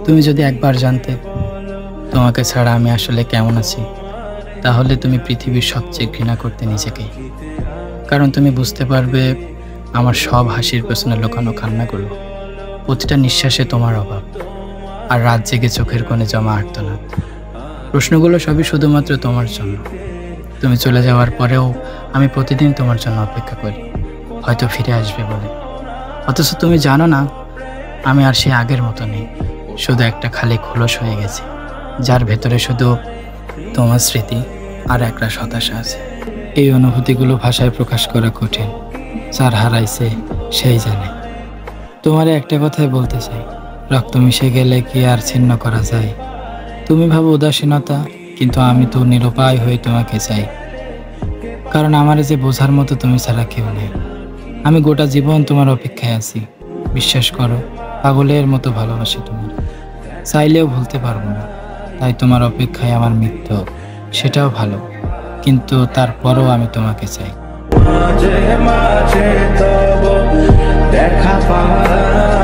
তুমি যদি একবার জানতে তোমাকে ছাড়া আমি আসলে কেমন আছি, তাহলে তুমি পৃথিবীর সবচেয়ে ঘৃণা করতে নিজেকেই। কারণ তুমি বুঝতে পারবে আমার সব হাসির পেছনে লুকানো কান্নাগুলো, প্রতিটা নিঃশ্বাসে তোমার অভাব, আর রাত জেগে চোখের কোণে জমা আর্তনাদ। প্রশ্নগুলো সবই শুধুমাত্র তোমার জন্য। তুমি চলে যাওয়ার পরেও আমি প্রতিদিন তোমার জন্য অপেক্ষা করি, হয়তো ফিরে আসবে বলে। অথচ তুমি জানো না, আমি আর সে আগের মতো নেই। শুধু একটা খালি খোলস হয়ে গেছে, যার ভেতরে শুধু তোমার স্মৃতি আর একটা হতাশা আছে। এই অনুভূতিগুলো ভাষায় প্রকাশ করা কঠিন, যার হারাইছে সেই জানে। তোমারে একটা কথাই বলতে চাই, রক্ত মিশে গেলে কি আর ছিন্ন করা যায়? তুমি ভাবো উদাসীনতা, কিন্তু আমি তো নিরুপায় হয়ে তোমাকে চাই। কারণ আমার যে বোঝার মতো তুমি ছাড়া কেউ নেই। আমি গোটা জীবন তোমার অপেক্ষায় আছি। বিশ্বাস করো, পাগলের মতো ভালোবাসি তোমার, চাইলেও ভুলতে পারবো না। তাই তোমার অপেক্ষায় আমার মৃত্যু, সেটাও ভালো, কিন্তু তারপরও আমি তোমাকে চাই। মাঝে মাঝে তব দেখা পাওয়া